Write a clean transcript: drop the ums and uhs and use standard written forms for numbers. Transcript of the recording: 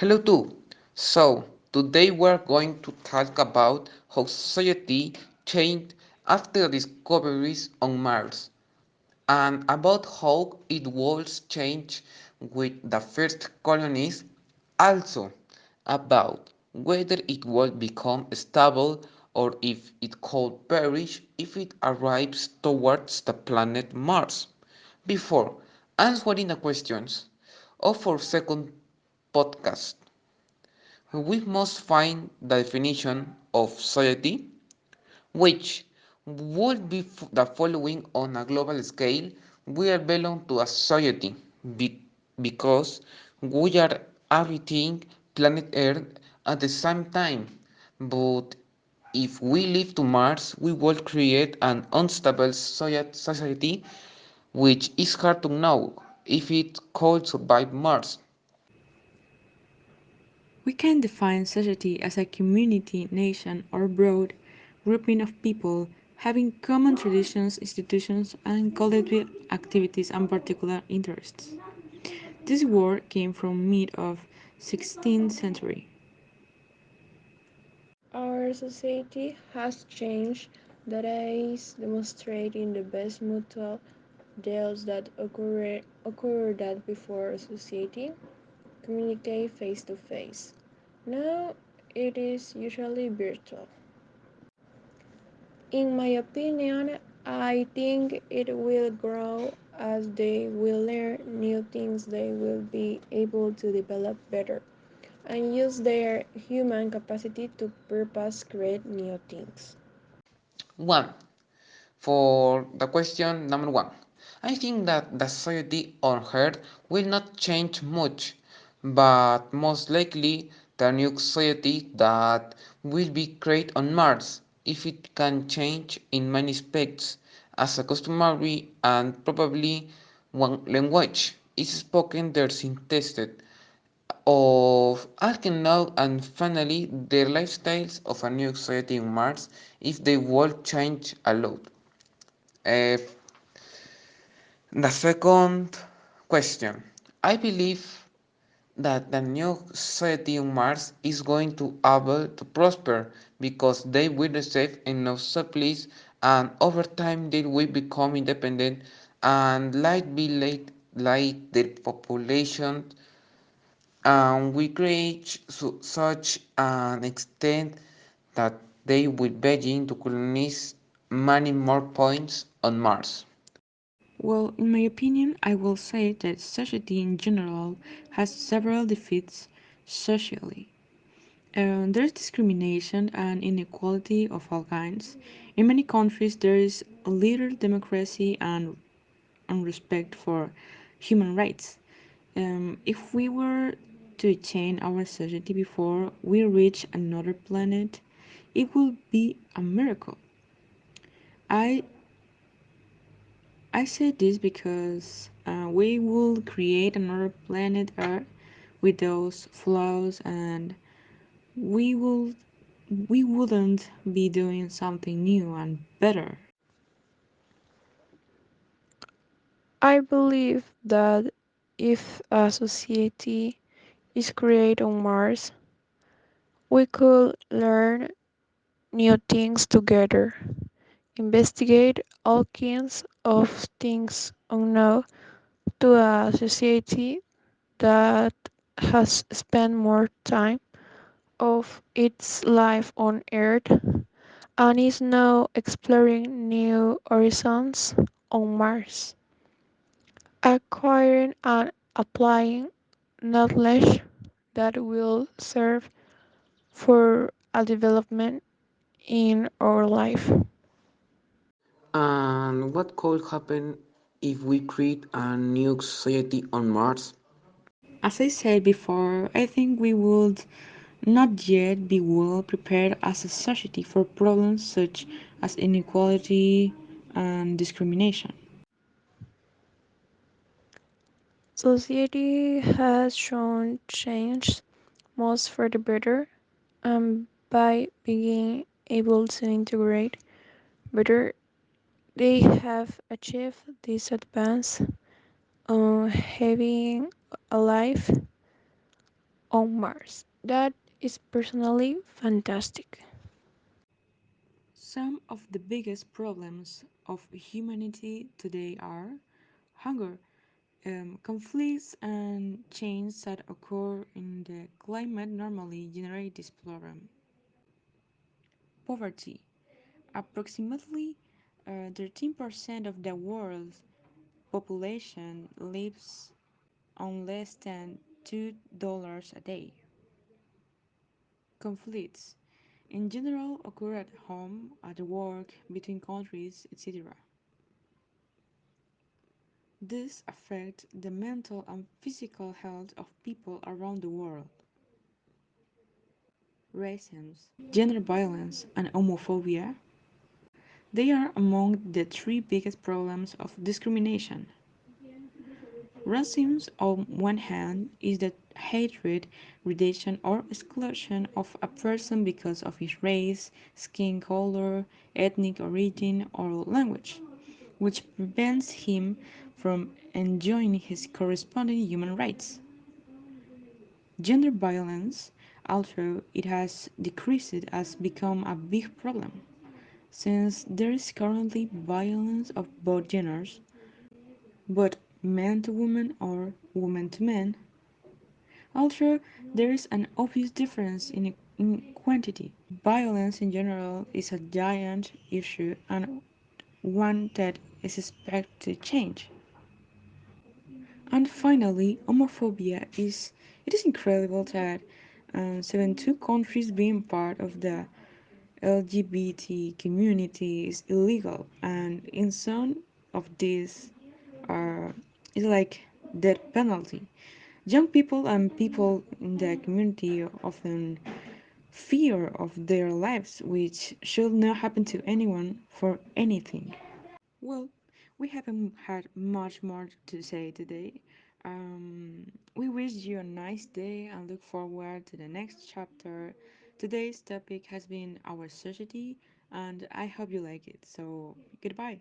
Hello too. So, today we're going to talk about how society changed after discoveries on Mars and about how it was changed with the first colonies, also about whether it will become stable or if it could perish if it arrives towards the planet Mars. Before answering the questions of our second podcast, we must find the definition of society, which would be the following on a global scale. We are belong to a society because we are orbiting planet Earth at the same time. But if we live to Mars, we will create an unstable society which is hard to know if it could survive Mars. We can define society as a community, nation, or broad grouping of people having common traditions, institutions, and collective activities and particular interests. This word came from mid of 16th century. Our society has changed that is demonstrating the best mutual deals that occur that before society communicate face to face. Now it is usually virtual. In my opinion, I think it will grow as they will learn new things, they will be able to develop better and use their human capacity to purpose create new things. One, for the question number one, I think that the society on Earth will not change much, but most likely the new society that will be created on Mars, if it can change in many aspects, as a customary and probably one language is spoken there in tested of Arcanoid and finally the lifestyles of a new society on Mars if the world change a lot. Uh, the second question. I believe that the new society on Mars is going to able to prosper because they will receive enough supplies and over time they will become independent and like be like the population and we create such an extent that they will begin to colonize many more points on Mars. Well, in my opinion, I will say that society in general has several defeats socially. There's discrimination and inequality of all kinds. In many countries, there is little democracy and respect for human rights. If we were to change our society before we reach another planet, it would be a miracle. I I say this because we will create another planet Earth with those flaws, and we will we wouldn't be doing something new and better. I believe that if a society is created on Mars, we could learn new things together, investigate all kinds of things unknown to a society that has spent more time of its life on Earth and is now exploring new horizons on Mars, acquiring and applying knowledge that will serve for a development in our life. And what could happen if we create a new society on Mars? As I said before, I think we would not yet be well prepared as a society for problems such as inequality and discrimination. Society has shown change most for the better by being able to integrate better. They have achieved this advance on having a life on Mars. That is personally fantastic. Some of the biggest problems of humanity today are hunger, conflicts, and changes that occur in the climate normally generate this problem. Poverty. Approximately 13% of the world's population lives on less than $2 a day. Conflicts in general occur at home, at work, between countries, etc. This affects the mental and physical health of people around the world. Racism, gender violence, and homophobia, they are among the three biggest problems of discrimination. Racism, on one hand, is the hatred, rejection, or exclusion of a person because of his race, skin color, ethnic origin, or language, which prevents him from enjoying his corresponding human rights. Gender violence, although it has decreased, has become a big problem, since there is currently violence of both genders, but man to woman or woman to man, although there is an obvious difference in quantity. Violence in general is a giant issue and one that is expected to change. And finally, homophobia is it is incredible that 72 countries being part of the LGBT community is illegal, and in some of these are it's like death penalty. Young people and people in the community often fear of their lives, which should not happen to anyone for anything. Well, we haven't had much more to say today. We wish you a nice day and look forward to the next chapter. Today's topic has been our society, and I hope you like it. So, goodbye.